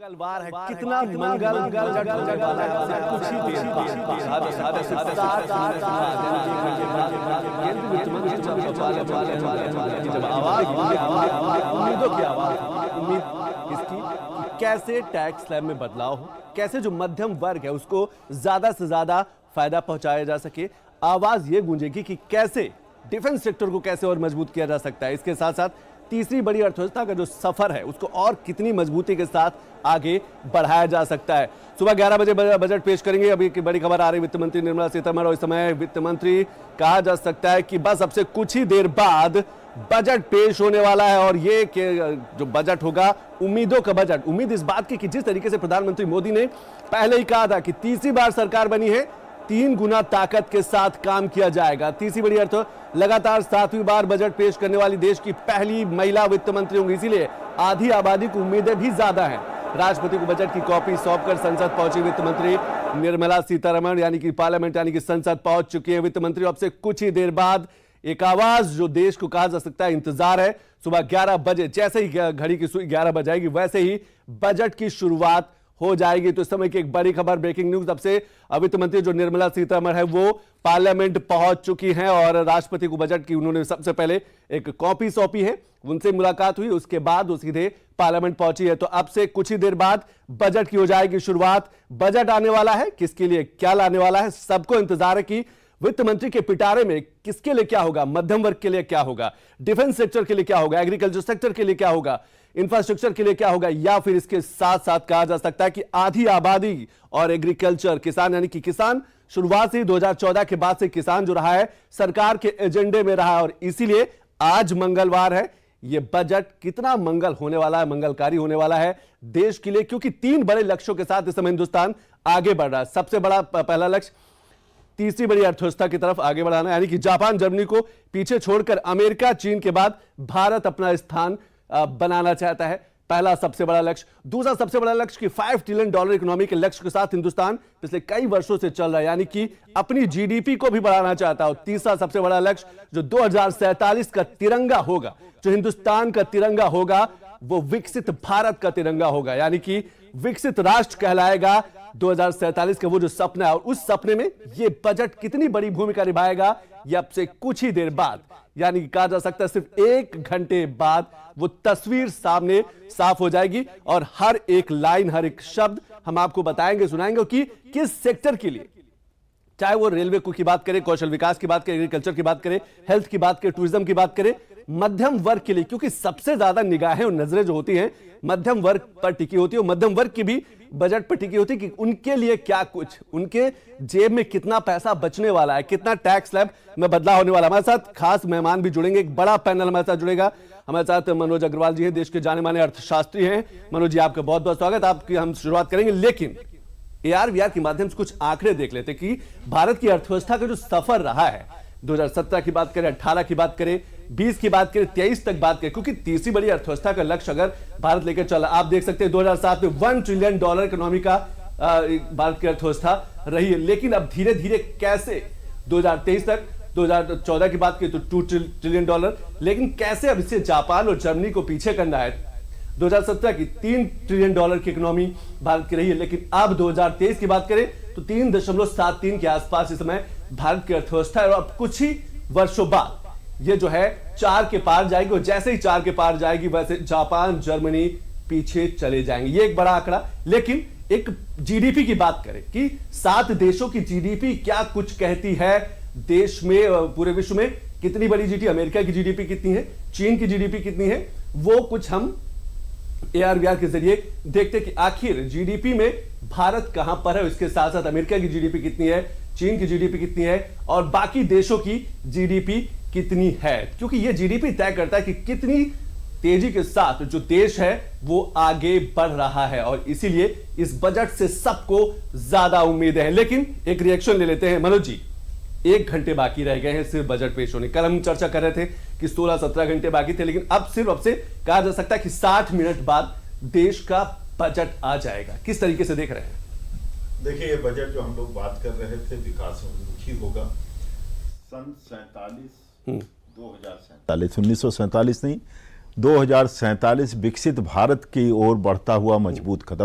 मंगलवार है, कितना मंगल कुछ ही देर जब आवाज उम्मीदों की आवाज, उम्मीद इसकी कैसे टैक्स स्लैब में बदलाव हो, कैसे जो मध्यम वर्ग है उसको ज्यादा से ज्यादा फायदा पहुंचाया जा सके। आवाज ये गूंजेगी कि कैसे डिफेंस सेक्टर को कैसे और मजबूत किया जा सकता है। इसके साथ साथ तीसरी बड़ी अर्थव्यवस्था का जो सफर है उसको और कितनी मजबूती के साथ आगे बढ़ाया जा सकता है। सुबह 11 बजे बजट पेश करेंगे। अभी की बड़ी खबर आ रही, वित्त मंत्री निर्मला सीतारमण, और इस समय वित्त मंत्री कहा जा सकता है कि बस अब से कुछ ही देर बाद बजट पेश होने वाला है। और ये जो बजट होगा, उम्मीदों का बजट। उम्मीद इस बात की कि जिस तरीके से प्रधानमंत्री मोदी ने पहले ही कहा था कि तीसरी बार सरकार बनी है, 3 गुना ताकत के साथ काम किया जाएगा। तीसरी बड़ी अर्थ, लगातार 7वीं बार बजट पेश करने वाली देश की पहली महिला वित्त मंत्री होंगी, इसीलिए आधी आबादी को उम्मीदें भी ज्यादा हैं। राष्ट्रपति को बजट की कॉपी सौंपकर संसद पहुंची वित्त मंत्री निर्मला सीतारमण, यानी कि पार्लियामेंट यानी कि संसद पहुंच चुकी है वित्त मंत्री। अब से कुछ ही देर बाद एक आवाज जो देश को कहा जा सकता है इंतजार है। सुबह 11 बजे जैसे ही घड़ी की सुई 11 बजाएगी वैसे ही बजट की शुरुआत हो जाएगी। तो इस समय की एक बड़ी खबर, ब्रेकिंग न्यूज, अब से वित्त मंत्री जो निर्मला सीतारमण है वो पार्लियामेंट पहुंच चुकी हैं और राष्ट्रपति को बजट की उन्होंने सबसे पहले एक कॉपी सौंपी है, उनसे मुलाकात हुई, उसके बाद वो सीधे पार्लियामेंट पहुंची है। तो अब से कुछ ही देर बाद बजट की हो जाएगी शुरुआत। बजट आने वाला है, किसके लिए क्या लाने वाला है, सबको इंतजार है कि वित्त मंत्री के पिटारे में किसके लिए क्या होगा, मध्यम वर्ग के लिए क्या होगा, डिफेंस सेक्टर के लिए क्या होगा, एग्रीकल्चर सेक्टर के लिए क्या होगा, इंफ्रास्ट्रक्चर के लिए क्या होगा, या फिर इसके साथ साथ कहा जा सकता है कि आधी आबादी और एग्रीकल्चर, किसान, यानी कि किसान शुरुआत से 2014 के बाद से किसान जो रहा है सरकार के एजेंडे में रहा है। और इसीलिए आज मंगलवार है, यह बजट कितना मंगल होने वाला है, मंगलकारी होने वाला है देश के लिए, क्योंकि 3 बड़े लक्ष्यों के साथ इस समय हिंदुस्तान आगे बढ़ रहा है। सबसे बड़ा पहला लक्ष्य तीसरी बड़ी अर्थव्यवस्था की तरफ आगे बढ़ाना, यानी कि जापान जर्मनी को पीछे छोड़कर अमेरिका चीन के बाद भारत अपना स्थान बनाना चाहता है, पहला सबसे बड़ा लक्ष्य। दूसरा सबसे बड़ा लक्ष्य कि $5 ट्रिलियन इकोनॉमी के लक्ष्य के साथ हिंदुस्तान पिछले कई वर्षों से चल रहा है, यानी कि अपनी जीडीपी को भी बढ़ाना चाहता है। और तीसरा सबसे बड़ा लक्ष्य जो 2047 का तिरंगा होगा, जो हिंदुस्तान का तिरंगा होगा, वो विकसित भारत का तिरंगा होगा, यानी कि विकसित राष्ट्र कहलाएगा 2047 का वो जो सपना है। और उस सपने में ये बजट कितनी बड़ी भूमिका निभाएगा, ये अब से कुछ ही देर बाद, यानी कहा जा सकता है सिर्फ 1 घंटे बाद वो तस्वीर सामने साफ हो जाएगी। और हर एक लाइन, हर एक शब्द हम आपको बताएंगे, सुनाएंगे कि किस सेक्टर के लिए, चाहे वो रेलवे की बात करें, कौशल विकास की बात करें, एग्रीकल्चर की बात करें, हेल्थ की बात करें, टूरिज्म की बात करें, मध्यम वर्ग के लिए, क्योंकि सबसे ज्यादा निगाहें और नजरें जो होती हैं मध्यम वर्ग पर टिकी होती है। मध्यम वर्ग की भी बजट पर टिकी होती है कि उनके लिए क्या कुछ, उनके जेब में कितना पैसा बचने वाला है, कितना टैक्स स्लैब में बदलाव होने वाला है। हमारे साथ खास मेहमान भी जुड़ेंगे, एक बड़ा पैनल हमारे साथ जुड़ेगा। हमारे साथ मनोज अग्रवाल जी हैं, देश के जाने माने अर्थशास्त्री हैं। मनोज जी, आपका बहुत बहुत स्वागत। आपकी हम शुरुआत करेंगे, लेकिन AR/VR के माध्यम से कुछ आंकड़े देख लेते कि भारत की अर्थव्यवस्था का जो सफर रहा है, 2017 की बात करें, 18 की बात करें, 20 की बात करें, 23 तक बात करें, क्योंकि तीसरी बड़ी अर्थव्यवस्था का लक्ष्य अगर भारत लेकर चला, आप देख सकते हैं 2007 में $1 ट्रिलियन इकोनॉमी का भारत की अर्थव्यवस्था रही है। लेकिन अब धीरे धीरे कैसे 2023 तक, 2014 की बात करें तो $2 ट्रिलियन, लेकिन कैसे अब इससे जापान और जर्मनी को पीछे करना है। 2017 की $3 ट्रिलियन की इकोनॉमी भारत की रही है, लेकिन अब 2023 की बात करें तो 3.73 के आसपास इस समय भारत की अर्थव्यवस्था है। और अब कुछ ही वर्षों बाद ये जो है 4 के पार जाएगी, और जैसे ही 4 के पार जाएगी वैसे जापान, जर्मनी पीछे चले जाएंगे। ये एक बड़ा आंकड़ा। लेकिन एक जीडीपी की बात करें कि 7 देशों की जीडीपी क्या कुछ कहती है, देश में, पूरे विश्व में कितनी बड़ी जीडीपी, अमेरिका की जीडीपी कितनी है, चीन की जीडीपी कितनी है, वो कुछ हम AR/VR के जरिए देखते कि आखिर जीडीपी में भारत कहां पर है। इसके साथ साथ अमेरिका की जीडीपी कितनी है, चीन की जीडीपी कितनी है, और बाकी देशों की जीडीपी कितनी है, क्योंकि यह जीडीपी तय करता है कि कितनी तेजी के साथ जो देश है वो आगे बढ़ रहा है और इसीलिए इस बजट से सबको ज्यादा उम्मीद है। लेकिन एक रिएक्शन ले लेते हैं। मनोज जी, 1 घंटे बाकी रह गए हैं सिर्फ बजट पेश होने। कल हम चर्चा कर रहे थे कि 16-17 घंटे बाकी थे, लेकिन अब से कहा जा सकता है कि 60 मिनट बाद देश का बजट आ जाएगा। किस तरीके से देख रहे हैं? देखिए, ये बजट जो हम लोग बात कर रहे थे विकासोन्मुखी होगा। सन 1947 नहीं, 2047 विकसित भारत की ओर बढ़ता हुआ मजबूत कदम